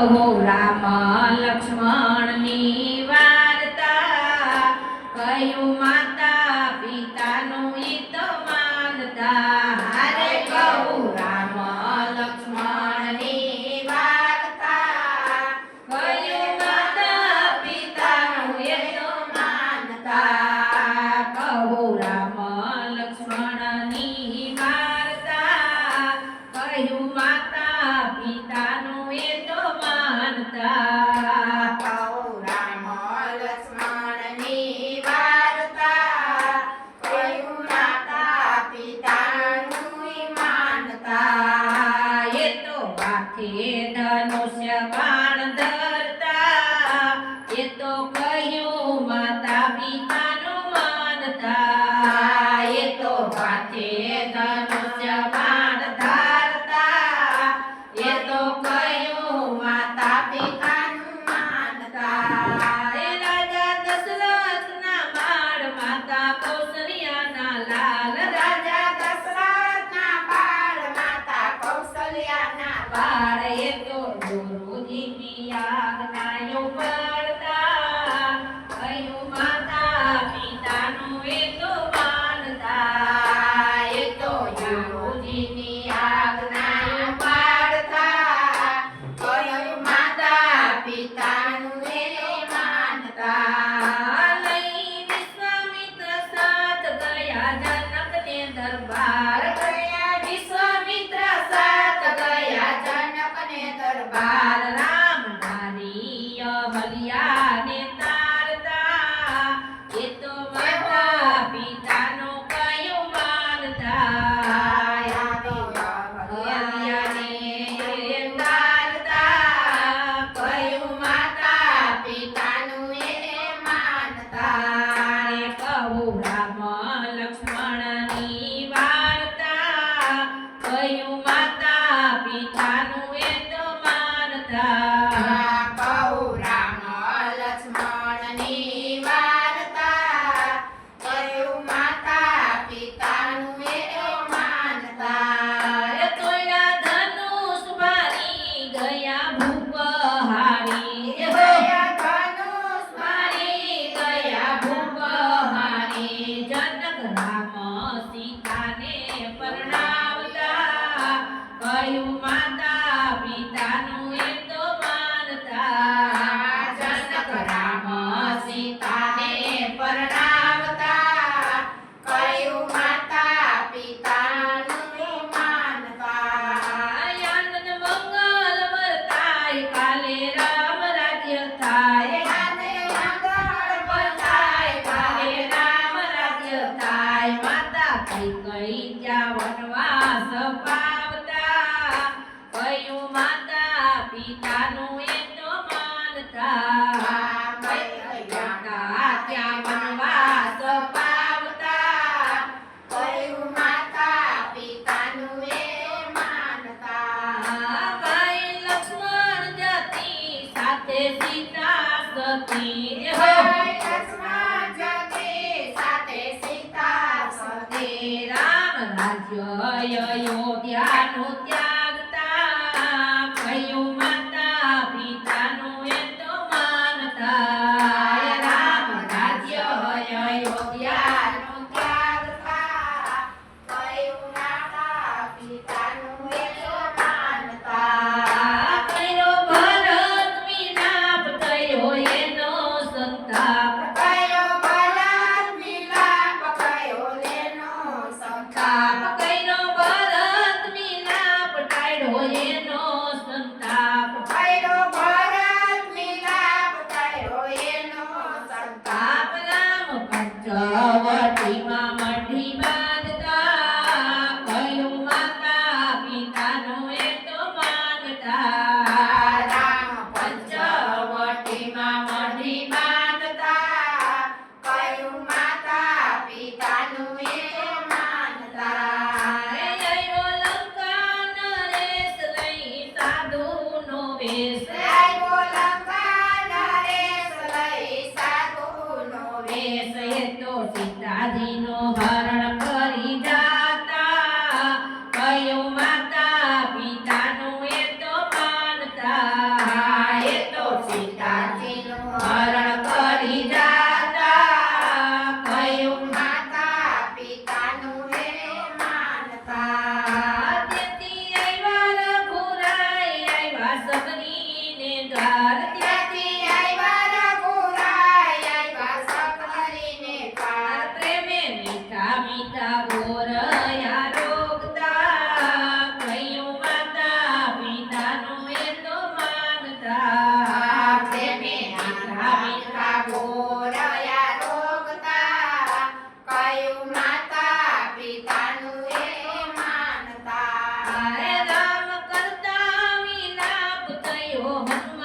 રામ લક્ષ્મણની વાર્તા કયું માતા પિતાનું હિત માનતા હારે કહું રામ લક્ષ્મણની વાર્તા કયું માતા પિતાનું હિત માનતા કહું રામ લક્ષ્મણની વાર્તા કયું માતા પિતાનું હિત ધનુષ્ય બાણ ધરતા એ તો કહ્યું માતા પિતાનું માનતા એ તો માથે ધનુષ્ય બાણ ધરતા એ તો કહ્યું માતા પિતાનું માનતા એ રાજા દશરથના બાળ માતા કૌશલ્યાના લાલ રાજા દશરથના બાળ માતા કૌશલ્યાના બાળ એ તો ગુરુજીની આજ્ઞાઓ પાળતા કયું માતા પિતાનું એ તો માનતા એ તો ગુરુજીની આજ્ઞાઓ પાળતા કયું માતા પિતાનું એ માનતા લઈ વિશ્વામિત્ર સાથ ગયા જનકને દરબાર ગયા વિશ્વામિત્ર સાથ ગયા જનકને દરબાર રામ નારી અહલ્યાને તારતા એ તો માતા પિતાનું કયું માનતા અહલ્યાને તારતા કયું માતા પિતાનું એ માનતા કહું રામ લક્ષ્મણની વાર્તા કયું માતા પિતાનું એ તો માનતા કહું રામ લક્ષ્મણની વાર્તા કયું માતા પિતાનું એ માનતા તોયા ધનુષ મારી ગયા ભૂપ હારી ગયા ધનુષ મારી ગયા ભૂપ હારી જનક રામ સીતાને પરણાવતા કયું માતા પિતાનું એ તો માનતા જનક રામ સીતાને પરણાવતા કયું માતા પિતાનું એ માનતા આનંદ મંગલ વર્તાય કાલે રામ રાજ્ય થાય આનંદ મંગળ વર્તાય કાલે રામ રાજ્ય થાય માતા કઈ કઈ ત્યાં વનવાસ પાવતા કયું માતા પિતાનું એ તો માનતા ત્યાં વનવાસ પાવતા કયું માતા પિતાનું એ માનતા કઈ લક્ષ્મણ જતી સાથે સીતા સતી લક્ષ્મણ જતી સાથે સીતા સતી રામ રાજ્ય અયોધ્યાનું ત્યાગતા કયું માતા પિતાનું એ તો માનતા રામ રાજ્ય અયોધ્યાનું ત્યાગતા કયું માતા પિતાનું એ તો માનતા કર્યો ભરત વિનાપ થયો એનો સંતાન માનતા પ્રેમે આંધળા મીઠા બોલયા રોગતા કયું માતા પિતાનું એ માનતા રામ કરતા વિલાપ થયો હનુમાન